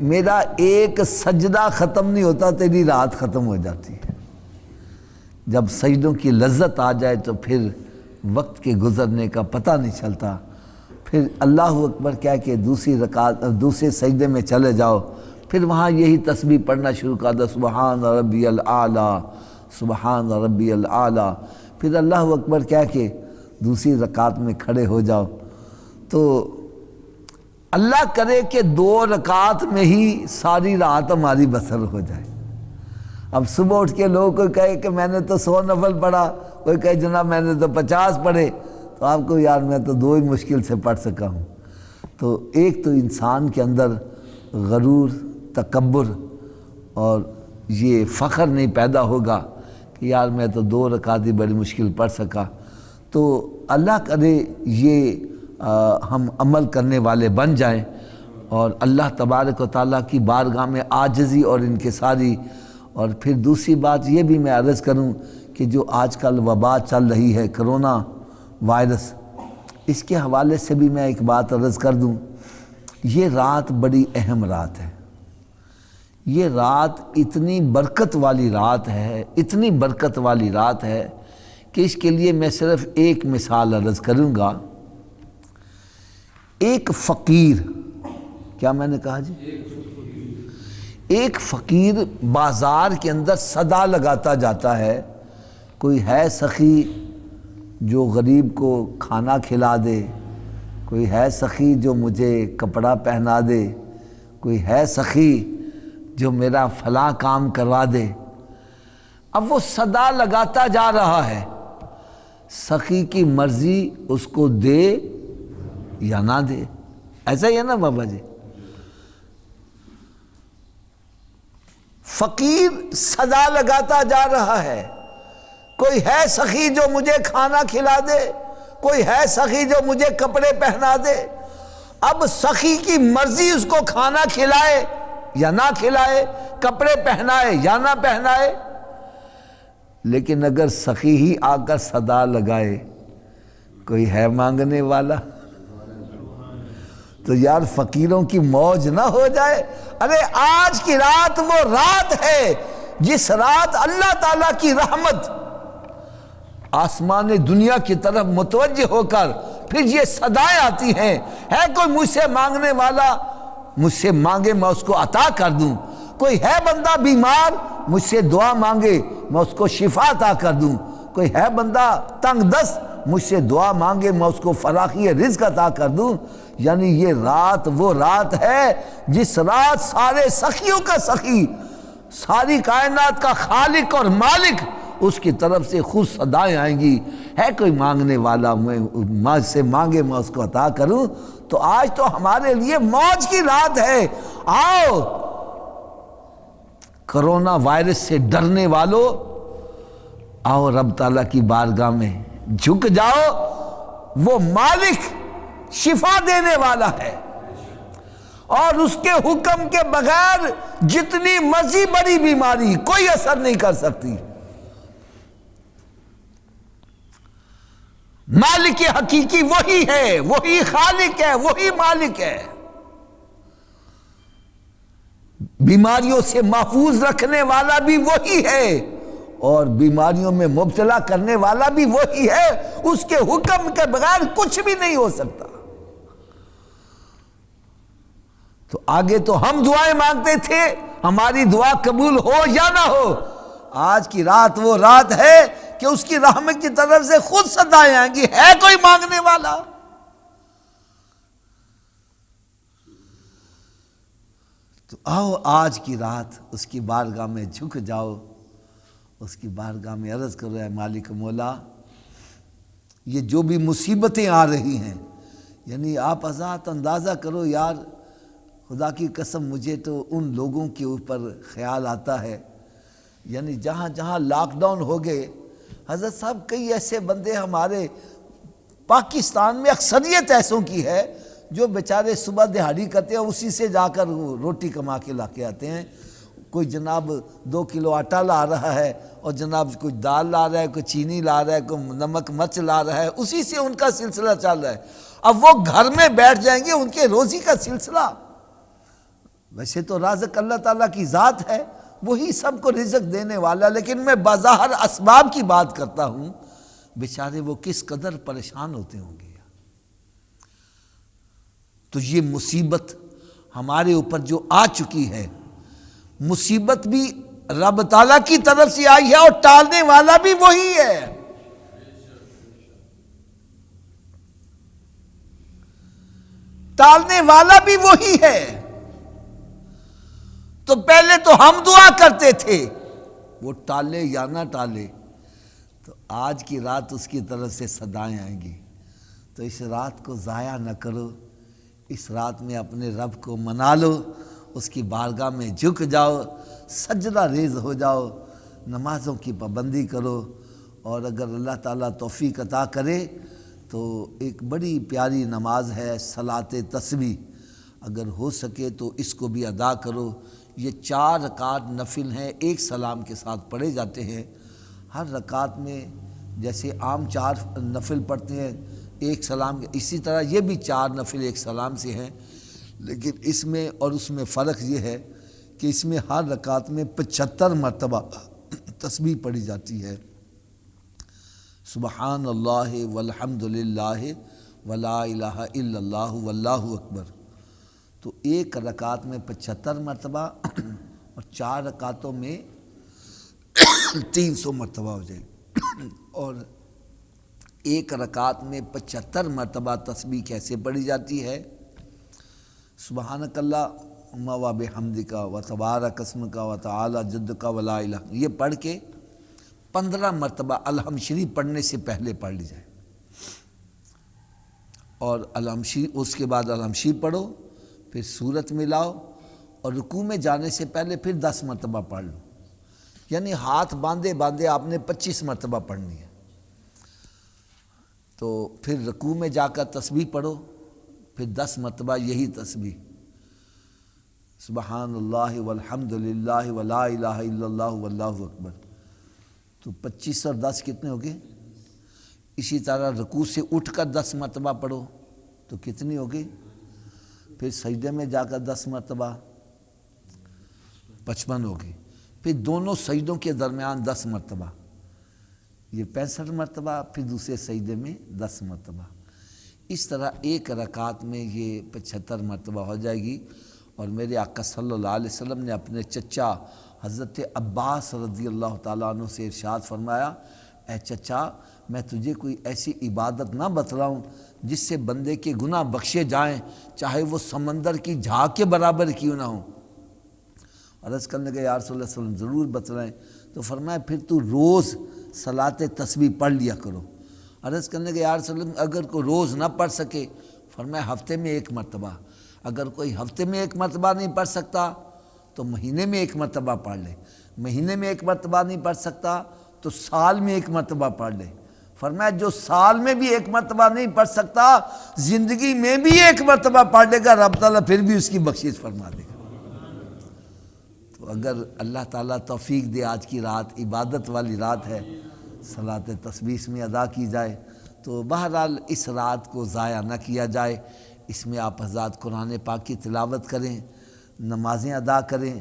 S1: میرا ایک سجدہ ختم نہیں ہوتا، تیری رات ختم ہو جاتی ہے۔ جب سجدوں کی لذت آ جائے تو پھر وقت کے گزرنے کا پتہ نہیں چلتا۔ پھر اللہ اکبر کہہ کے دوسرے سجدے میں چلے جاؤ، پھر وہاں یہی تسبیح پڑھنا شروع کر دو، سبحان ربی الاعلی، سبحان ربی الاعلی۔ پھر اللہ اکبر کہہ کے دوسری رکعت میں کھڑے ہو جاؤ۔ تو اللہ کرے کہ 2 رکعت میں ہی ساری رات ہماری بسر ہو جائے۔ اب صبح اٹھ کے لوگوں کو کہے کہ میں نے تو 100 نفل پڑھا، کوئی کہے جناب میں نے تو 50 پڑھے، تو آپ کو یار میں تو 2 ہی مشکل سے پڑھ سکا ہوں۔ تو ایک تو انسان کے اندر غرور، تکبر اور یہ فخر نہیں پیدا ہوگا کہ یار میں تو 2 رکعت ہی بڑی مشکل پڑھ سکا۔ تو اللہ کرے یہ ہم عمل کرنے والے بن جائیں، اور اللہ تبارک و تعالیٰ کی بارگاہ میں عاجزی اور انکساری۔ اور پھر دوسری بات یہ بھی میں عرض کروں کہ جو آج کل وبا چل رہی ہے، کرونا وائرس، اس کے حوالے سے بھی میں ایک بات عرض کر دوں، یہ رات بڑی اہم رات ہے۔ یہ رات اتنی برکت والی رات ہے، اتنی برکت والی رات ہے کہ اس کے لیے میں صرف ایک مثال عرض کروں گا۔ ایک فقیر، کیا میں نے کہا جی؟ ایک فقیر بازار کے اندر صدا لگاتا جاتا ہے، کوئی ہے سخی جو غریب کو کھانا کھلا دے، کوئی ہے سخی جو مجھے کپڑا پہنا دے، کوئی ہے سخی جو میرا فلاں کام کروا دے۔ اب وہ صدا لگاتا جا رہا ہے، سخی کی مرضی اس کو دے یا نہ دے، ایسا ہی ہے نا بابا جی؟ فقیر صدا لگاتا جا رہا ہے، کوئی ہے سخی جو مجھے کھانا کھلا دے، کوئی ہے سخی جو مجھے کپڑے پہنا دے۔ اب سخی کی مرضی اس کو کھانا کھلائے یا نہ کھلائے، کپڑے پہنائے یا نہ پہنائے، لیکن اگر سخی ہی آ کر صدا لگائے کوئی ہے مانگنے والا، تو یار فقیروں کی موج نہ ہو جائے۔ ارے آج کی رات وہ رات ہے جس رات اللہ تعالیٰ کی رحمت آسمان دنیا کی طرف متوجہ ہو کر پھر یہ صدائیں آتی ہیں، ہے کوئی مجھ سے مانگنے والا، مجھ سے مانگے میں اس کو عطا کر دوں، کوئی ہے بندہ بیمار مجھ سے دعا مانگے میں اس کو شفا عطا کر دوں، کوئی ہے بندہ تنگ دست مجھ سے دعا مانگے میں اس کو فراخی رزق عطا کر دوں۔ یعنی یہ رات وہ رات ہے جس رات سارے سخیوں کا سخی، ساری کائنات کا خالق اور مالک اس کی طرف سے خود صدائیں آئیں گی، ہے کوئی مانگنے والا میں سے مانگے میں اس کو عطا کروں۔ تو آج تو ہمارے لیے موج کی رات ہے۔ آؤ کرونا وائرس سے ڈرنے والوں، آؤ رب تعالیٰ کی بارگاہ میں جھک جاؤ، وہ مالک شفا دینے والا ہے، اور اس کے حکم کے بغیر جتنی مرضی بڑی بیماری کوئی اثر نہیں کر سکتی۔ مالک حقیقی وہی ہے، وہی خالق ہے، وہی مالک ہے۔ بیماریوں سے محفوظ رکھنے والا بھی وہی ہے، اور بیماریوں میں مبتلا کرنے والا بھی وہی ہے۔ اس کے حکم کے بغیر کچھ بھی نہیں ہو سکتا۔ تو آگے تو ہم دعائیں مانگتے تھے، ہماری دعا قبول ہو یا نہ ہو، آج کی رات وہ رات ہے کہ اس کی رحمت کی طرف سے خود صدائیں آئیں گی، ہے کوئی مانگنے والا۔ تو آؤ آج کی رات اس کی بارگاہ میں جھک جاؤ، اس کی بارگاہ میں عرض کرو، اے مالک مولا، یہ جو بھی مصیبتیں آ رہی ہیں، یعنی آپ حضرات اندازہ کرو یار، خدا کی قسم مجھے تو ان لوگوں کے اوپر خیال آتا ہے، یعنی جہاں جہاں لاک ڈاؤن ہو گئے، حضرت صاحب کئی ایسے بندے ہمارے پاکستان میں اکثریت ایسوں کی ہے جو بیچارے صبح دہاڑی کرتے ہیں، اسی سے جا کر روٹی کما کے لا کے آتے ہیں۔ کوئی جناب 2 کلو آٹا لا رہا ہے، اور جناب کوئی دال لا رہا ہے، کوئی چینی لا رہا ہے، کوئی نمک مرچ لا رہا ہے، اسی سے ان کا سلسلہ چل رہا ہے۔ اب وہ گھر میں بیٹھ جائیں گے، ان کے روزی کا سلسلہ، ویسے تو رازق اللہ تعالیٰ کی ذات ہے، وہی سب کو رزق دینے والا، لیکن میں بظاہر اسباب کی بات کرتا ہوں، بیچارے وہ کس قدر پریشان ہوتے ہوں گے۔ تو یہ مصیبت ہمارے اوپر جو آ چکی ہے، مصیبت بھی رب تعالیٰ کی طرف سے آئی ہے، اور ٹالنے والا بھی وہی ہے۔ ٹالنے والا بھی وہی ہے۔ تو پہلے تو ہم دعا کرتے تھے، وہ ٹالے یا نہ ٹالے، تو آج کی رات اس کی طرف سے صدائیں آئیں گی۔ تو اس رات کو ضائع نہ کرو، اس رات میں اپنے رب کو منا لو، اس کی بارگاہ میں جھک جاؤ، سجدہ ریز ہو جاؤ، نمازوں کی پابندی کرو، اور اگر اللہ تعالیٰ توفیق عطا کرے تو ایک بڑی پیاری نماز ہے صلاۃ تسبیح، اگر ہو سکے تو اس کو بھی ادا کرو۔ یہ 4 رکعت نفل ہیں، ایک سلام کے ساتھ پڑھے جاتے ہیں۔ ہر رکعت میں جیسے عام 4 نفل پڑھتے ہیں ایک سلام، اسی طرح یہ بھی 4 نفل ایک سلام سے ہیں، لیکن اس میں اور اس میں فرق یہ ہے کہ اس میں ہر رکعت میں 75 مرتبہ تسبیح پڑھی جاتی ہے، سبحان اللہ والحمد للہ ولا الہ الا اللہ واللہ اکبر۔ تو ایک رکعت میں 75 مرتبہ، اور 4 رکعتوں میں 300 مرتبہ ہو جائے۔ اور ایک رکعت میں 75 مرتبہ تسبیح کیسے پڑھی جاتی ہے؟ سبحانک اللہم و بحمدک و تبارک اسمک و تعالی جدک ولا الہ، یہ پڑھ کے 15 مرتبہ الحمد شریف پڑھنے سے پہلے پڑھ لی جائے، اور الحمد شریف اس کے بعد الحمد شریف پڑھو، پھر سورت ملاؤ، اور رکوع میں جانے سے پہلے پھر 10 مرتبہ پڑھ لو، یعنی ہاتھ باندھے باندھے آپ نے 25 مرتبہ پڑھنی ہے۔ تو پھر رکوع میں جا کر تسبیح پڑھو، پھر 10 مرتبہ یہی تسبیح سبحان اللہ والحمد للہ ولا الہ الا اللہ واللہ اکبر، تو 25 اور 10 کتنے ہو گئے؟ اسی طرح رکوع سے اٹھ کر 10 مرتبہ پڑھو تو کتنی ہوگی؟ پھر سجدے میں جا کر 10 مرتبہ 55 ہوگی، پھر دونوں سجدوں کے درمیان 10 مرتبہ، یہ 65 مرتبہ، پھر دوسرے سجدے میں 10 مرتبہ، اس طرح ایک رکعت میں یہ 75 مرتبہ ہو جائے گی۔ اور میرے آقا صلی اللہ علیہ وسلم نے اپنے چچا حضرت عباس رضی اللہ تعالیٰ عنہ سے ارشاد فرمایا، اے چچا میں تجھے کوئی ایسی عبادت نہ بتلاؤں جس سے بندے کے گناہ بخشے جائیں، چاہے وہ سمندر کی جھاگ کے برابر کیوں نہ ہوں۔ عرض کرنے کے یا رسول اللہ صلی اللہ علیہ وسلم ضرور بتلائیں، تو فرمایا پھر تو روز صلاۃ تسبیح پڑھ لیا کرو۔ عرض کرنے کے یا رسول اللہ اگر کوئی روز نہ پڑھ سکے، فرمایا ہفتے میں 1 مرتبہ، اگر کوئی ہفتے میں 1 مرتبہ نہیں پڑھ سکتا تو مہینے میں 1 مرتبہ پڑھ لے، مہینے میں 1 مرتبہ نہیں پڑھ سکتا تو سال میں 1 مرتبہ پڑھ لے۔ فرمایا جو سال میں بھی 1 مرتبہ نہیں پڑھ سکتا، زندگی میں بھی 1 مرتبہ پڑھ لے گا، رب تعالیٰ پھر بھی اس کی بخشش فرما دے گا۔ تو اگر اللہ تعالیٰ توفیق دے، آج کی رات عبادت والی رات ہے، صلاۃ تسبیح میں ادا کی جائے، تو بہرحال اس رات کو ضائع نہ کیا جائے۔ اس میں آپ حضرات قرآن پاک کی تلاوت کریں، نمازیں ادا کریں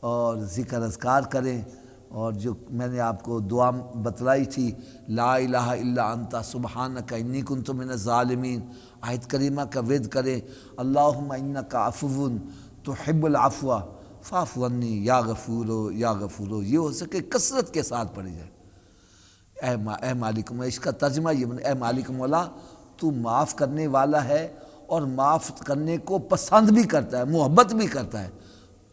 S1: اور ذکر اذکار کریں، اور جو میں نے آپ کو دعا بتلائی تھی لا الہ الا انت سبحانک انی کنت من الظالمین، آیت کریمہ کا ورد کریں، اللہم انک عفو تحب العفو فاعف عنی یا غفورو یا غفورو، یہ ہو سکے کثرت کے ساتھ پڑھی جائے۔ اے مالک مولا، اس کا ترجمہ یہ بنے، اے مالک مولا تو معاف کرنے والا ہے اور معاف کرنے کو پسند بھی کرتا ہے، محبت بھی کرتا ہے،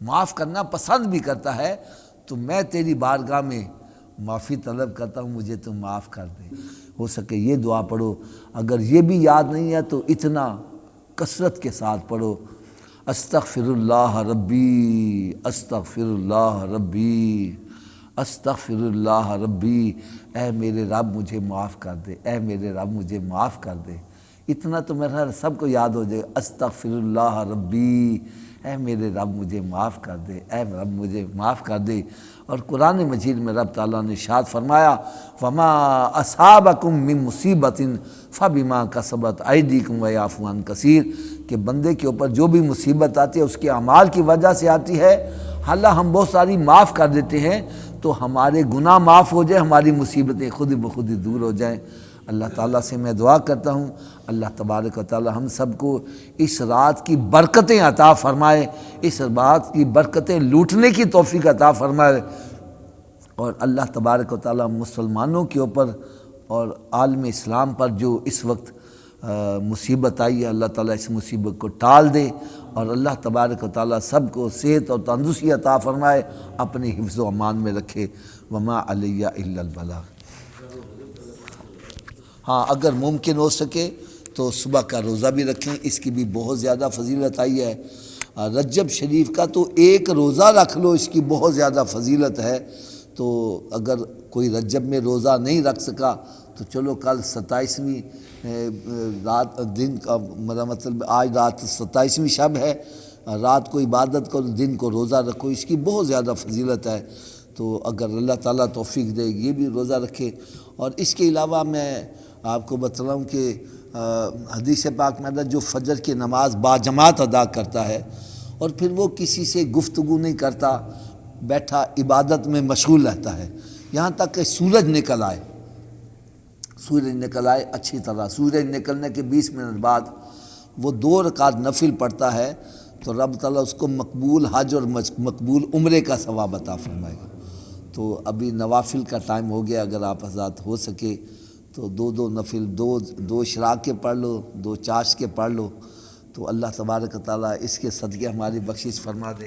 S1: معاف کرنا پسند بھی کرتا ہے، تو میں تیری بارگاہ میں معافی طلب کرتا ہوں، مجھے تو معاف کر دے۔ ہو سکے یہ دعا پڑھو، اگر یہ بھی یاد نہیں ہے تو اتنا کثرت کے ساتھ پڑھو، استغفر اللہ ربی استغفر اللہ ربی استغفر اللہ ربی، اے میرے رب مجھے معاف کر دے، اے میرے رب مجھے معاف کر دے۔ اتنا تو میرا سب کو یاد ہو جائے، استغفر اللہ ربی، اے میرے رب مجھے معاف کر دے، اے رب مجھے معاف کر دے۔ اور قرآن مجید میں رب تعالیٰ نے ارشاد فرمایا وما اصابکم من مصیبت فبما کسبت ایدیکم ویعفو عن کثیر، کہ بندے کے اوپر جو بھی مصیبت آتی ہے اس کے اعمال کی وجہ سے آتی ہے، حالانکہ ہم بہت ساری معاف کر دیتے ہیں تو ہمارے گناہ معاف ہو جائیں، ہماری مصیبتیں خود بخود ہی دور ہو جائیں۔ اللہ تعالیٰ سے میں دعا کرتا ہوں اللہ تبارک و تعالیٰ ہم سب کو اس رات کی برکتیں عطا فرمائے، اس رات کی برکتیں لوٹنے کی توفیق عطا فرمائے، اور اللہ تبارک و تعالیٰ مسلمانوں کے اوپر اور عالم اسلام پر جو اس وقت مصیبت آئی ہے، اللہ تعالیٰ اس مصیبت کو ٹال دے، اور اللہ تبارک و تعالیٰ سب کو صحت اور تندرستی عطا فرمائے، اپنی حفظ و امان میں رکھے۔ وما علیہ الا البلاغ۔ ہاں اگر ممکن ہو سکے تو صبح کا روزہ بھی رکھیں، اس کی بھی بہت زیادہ فضیلت آئی ہے۔ رجب شریف کا تو ایک روزہ رکھ لو، اس کی بہت زیادہ فضیلت ہے۔ تو اگر کوئی رجب میں روزہ نہیں رکھ سکا تو چلو کل 27ویں رات دن کا مطلب آج رات 27ویں شب ہے، رات کو عبادت کرو، دن کو روزہ رکھو، اس کی بہت زیادہ فضیلت ہے۔ تو اگر اللہ تعالیٰ توفیق دے یہ بھی روزہ رکھے۔ اور اس کے علاوہ میں آپ کو بتلاؤں کہ حدیث پاک میں جو فجر کی نماز باجماعت ادا کرتا ہے اور پھر وہ کسی سے گفتگو نہیں کرتا، بیٹھا عبادت میں مشغول رہتا ہے یہاں تک کہ سورج نکل آئے، سورج نکل آئے اچھی طرح، سورج نکلنے کے 20 منٹ بعد وہ 2 رکعت نفل پڑھتا ہے تو رب تعالیٰ اس کو مقبول حج اور مقبول عمرے کا ثواب عطا فرمائے گا۔ تو ابھی نوافل کا ٹائم ہو گیا، اگر آپ حضرات ہو سکے تو 2 نفل، 2 اشراق کے پڑھ لو، 2 چاشت کے پڑھ لو، تو اللہ تبارک و تعالیٰ اس کے صدقے ہماری بخشش فرما دے۔